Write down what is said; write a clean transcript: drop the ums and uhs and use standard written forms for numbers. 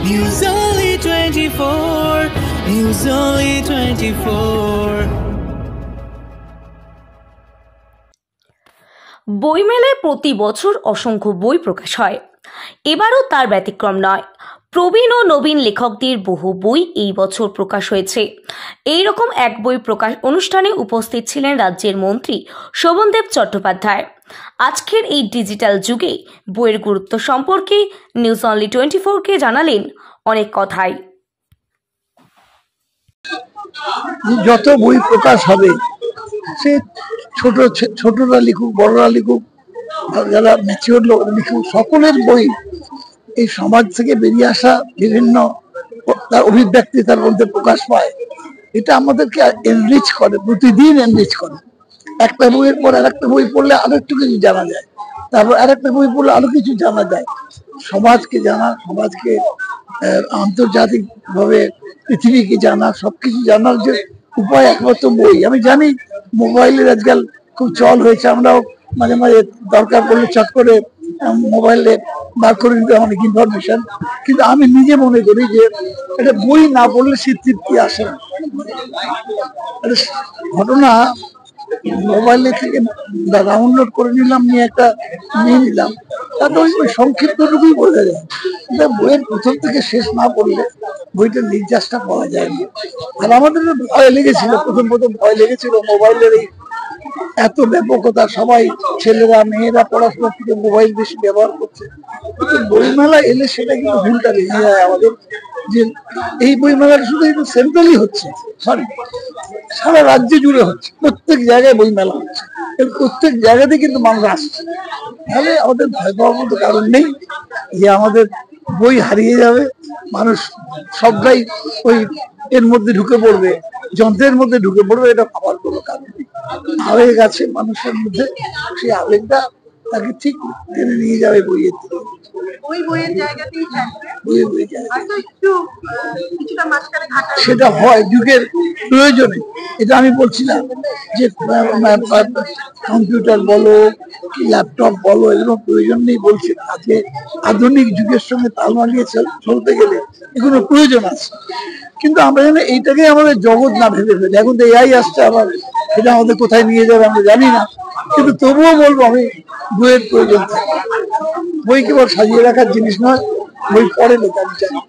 News Only 24. News Only 24. বইমেলায় প্রতি বছর অসংখ্য বই প্রকাশ হয়, এবারও তার ব্যতিক্রম নয়। প্রবীণ ও নবীন লেখকদের বহু বই এই বছর প্রকাশ হয়েছে। এইরকম এক বই প্রকাশ অনুষ্ঠানে উপস্থিত ছিলেন রাজ্যের মন্ত্রী শোভনদেব চট্টোপাধ্যায়। আজকের এই ডিজিটাল যুগে বইয়ের গুরুত্ব সম্পর্কে নিউজ অনলি 24-কে জানালেন অনেক কথাই। যত বই প্রকাশ হবে, সে ছোটরা লিখুক, বড়রা লিখুক, যারা ম্যাচিওর লোক লিখুক, সকলের বই এই সমাজ থেকে বেরিয়ে আসা বিভিন্ন তার অভিব্যক্তি তার মধ্যে প্রকাশ পায়। এটা আমাদেরকে এনরিচ করে, প্রতিদিন এনরিচ করে। একটা বইয়ের পর আরেকটা বই পড়লে আরো একটু কিছু জানা যায়, তারপর আরেকটা বই পড়লে আরো কিছু জানা যায়। সমাজকে জানা, সমাজকে আন্তর্জাতিক ভাবে পৃথিবীকে জানা, সবকিছু জানার যে উপায় একমাত্র বই। আমি জানি মোবাইলের আজকাল খুব চল হয়েছে, আমরাও মাঝে মাঝে দরকার পড়লে চট করে মোবাইলে বার করে নিতে অনেক ইনফরমেশন, কিন্তু আমি নিজে মনে করি যে এটা বই না পড়লে সে তৃপ্তি আসে না। ঘটনা মোবাইলে থেকে ডাউনলোড করে নিলাম, নিয়ে একটা নিয়ে নিলাম, তাতে ওই সংক্ষিপ্তটুকুই বোঝা যায়। বইয়ের প্রথম থেকে শেষ না পড়লে বইটার নির্যাসটা পাওয়া যায়নি। আর আমাদের ভয় লেগেছিল, প্রথম ভয় লেগেছিল মোবাইলের এই এত ব্যাপকতা, সবাই ছেলেরা মেয়েরা পড়াশোনা থেকে মোবাইল বেশি ব্যবহার করছে। কিন্তু বইমেলা এলে সেটা কিন্তু ভুলটা ভেঙে যায় আমাদের, যে এই বইমেলাটা শুধু কিন্তু সেন্ট্রালি হচ্ছে, সরি সারা রাজ্য জুড়ে হচ্ছে, প্রত্যেক জায়গায় বইমেলা হচ্ছে, প্রত্যেক জায়গাতে কিন্তু মানুষ আসছে। তাহলে আমাদের ভয় পাওয়ার মতো কারণ নেই যে আমাদের বই হারিয়ে যাবে, মানুষ সবটাই ওই এর মধ্যে ঢুকে পড়বে, যন্ত্রের মধ্যে ঢুকে পড়বে, এটা ভাবার কোনো কারণ নেই। আবেগ আছে মানুষের মধ্যে, সেই আবেগটা তাকে ঠিক টেনে নিয়ে যাবে বইয়ের দিকে। সেটা হয় যুগের প্রয়োজনে, এটা আমি বলছি না যে কম্পিউটার বলো, ল্যাপটপ বলো, এগুলো প্রয়োজন নেই বলছি না। আজকে আধুনিক যুগের সঙ্গে তাল মানিয়ে চলতে গেলে এগুলো প্রয়োজন আছে, কিন্তু আমরা যেন এইটাকে আমাদের জগৎ না ভেবে ফেলি। এখন তো এআই আসছে, আবার এটা আমাদের কোথায় নিয়ে যাবে আমরা জানি না, কিন্তু তবুও বলবো আমি বইয়ের প্রয়োজন থাকে। বই কেবল সাজিয়ে রাখার জিনিস নয়, বই পড়ে লোক আমি জানি।